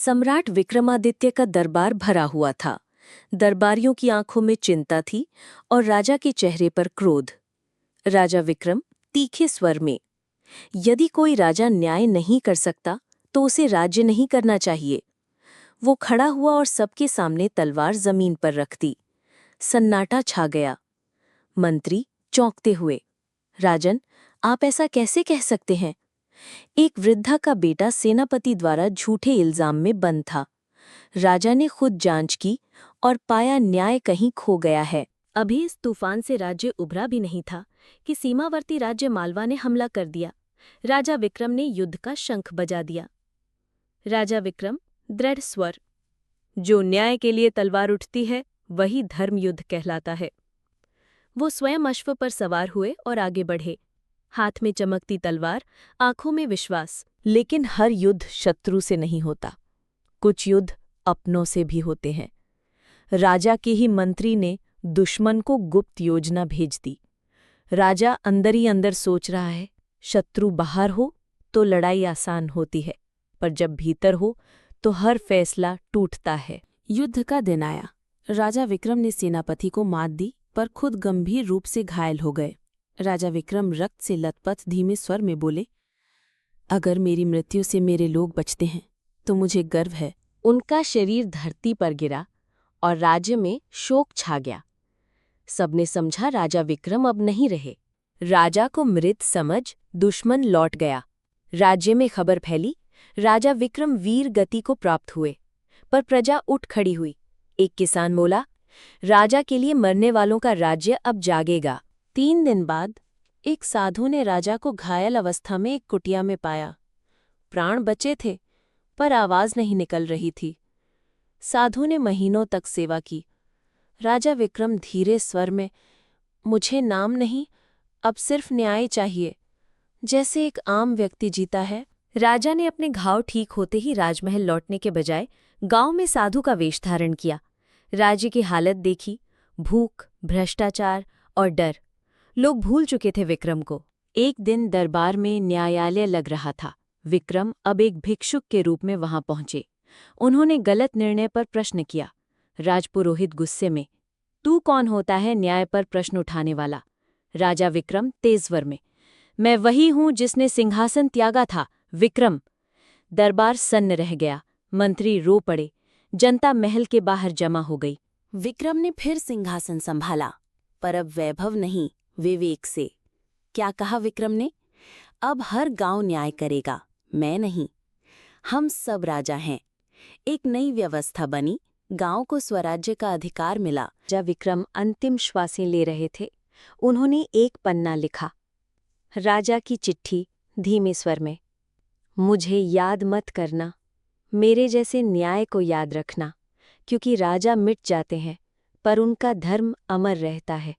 सम्राट विक्रमादित्य का दरबार भरा हुआ था। दरबारियों की आंखों में चिंता थी और राजा के चेहरे पर क्रोध। राजा विक्रम तीखे स्वर में, यदि कोई राजा न्याय नहीं कर सकता तो उसे राज्य नहीं करना चाहिए। वो खड़ा हुआ और सबके सामने तलवार जमीन पर रख दी। सन्नाटा छा गया। मंत्री चौंकते हुए, राजन, आप ऐसा कैसे कह सकते हैं? एक वृद्धा का बेटा सेनापति द्वारा झूठे इल्जाम में बंद था। राजा ने खुद जांच की और पाया न्याय कहीं खो गया है। अभी इस तूफान से राज्य उभरा भी नहीं था कि सीमावर्ती राज्य मालवा ने हमला कर दिया। राजा विक्रम ने युद्ध का शंख बजा दिया। राजा विक्रम दृढ़ स्वर, जो न्याय के लिए तलवार उठती है वही धर्म युद्ध कहलाता है। वो स्वयं अश्व पर सवार हुए और आगे बढ़े, हाथ में चमकती तलवार, आंखों में विश्वास। लेकिन हर युद्ध शत्रु से नहीं होता, कुछ युद्ध अपनों से भी होते हैं। राजा के ही मंत्री ने दुश्मन को गुप्त योजना भेज दी। राजा अंदर ही अंदर सोच रहा है, शत्रु बाहर हो तो लड़ाई आसान होती है, पर जब भीतर हो तो हर फैसला टूटता है। युद्ध का दिन आया। राजा विक्रम ने सेनापति को मात दी, पर खुद गंभीर रूप से घायल हो गए। राजा विक्रम रक्त से लथपथ धीमे स्वर में बोले, अगर मेरी मृत्यु से मेरे लोग बचते हैं तो मुझे गर्व है। उनका शरीर धरती पर गिरा और राज्य में शोक छा गया। सबने समझा राजा विक्रम अब नहीं रहे। राजा को मृत समझ दुश्मन लौट गया। राज्य में खबर फैली, राजा विक्रम वीर गति को प्राप्त हुए। पर प्रजा उठ खड़ी हुई। एक किसान बोला, राजा के लिए मरने वालों का राज्य अब जागेगा। 3 दिन बाद एक साधु ने राजा को घायल अवस्था में एक कुटिया में पाया। प्राण बचे थे, पर आवाज नहीं निकल रही थी। साधु ने महीनों तक सेवा की। राजा विक्रम धीरे स्वर में, मुझे नाम नहीं, अब सिर्फ न्याय चाहिए, जैसे एक आम व्यक्ति जीता है। राजा ने अपने घाव ठीक होते ही राजमहल लौटने के बजाय गांव में साधु का वेश धारण किया। राज्य की हालत देखी, भूख, भ्रष्टाचार और डर। लोग भूल चुके थे विक्रम को। एक दिन दरबार में न्यायालय लग रहा था। विक्रम अब एक भिक्षुक के रूप में वहां पहुंचे। उन्होंने गलत निर्णय पर प्रश्न किया। राजपुरोहित गुस्से में, तू कौन होता है न्याय पर प्रश्न उठाने वाला? राजा विक्रम तेज स्वर में, मैं वही हूं जिसने सिंहासन त्यागा था, विक्रम। दरबार सन्न रह गया। मंत्री रो पड़े। जनता महल के बाहर जमा हो गई। विक्रम ने फिर सिंहासन संभाला, पर अब वैभव नहीं, विवेक से। क्या कहा विक्रम ने? अब हर गांव न्याय करेगा, मैं नहीं। हम सब राजा हैं। एक नई व्यवस्था बनी, गांव को स्वराज्य का अधिकार मिला। जब विक्रम अंतिम श्वासें ले रहे थे, उन्होंने एक पन्ना लिखा। राजा की चिट्ठी, धीमे स्वर में, मुझे याद मत करना, मेरे जैसे न्याय को याद रखना, क्योंकि राजा मिट जाते हैं पर उनका धर्म अमर रहता है।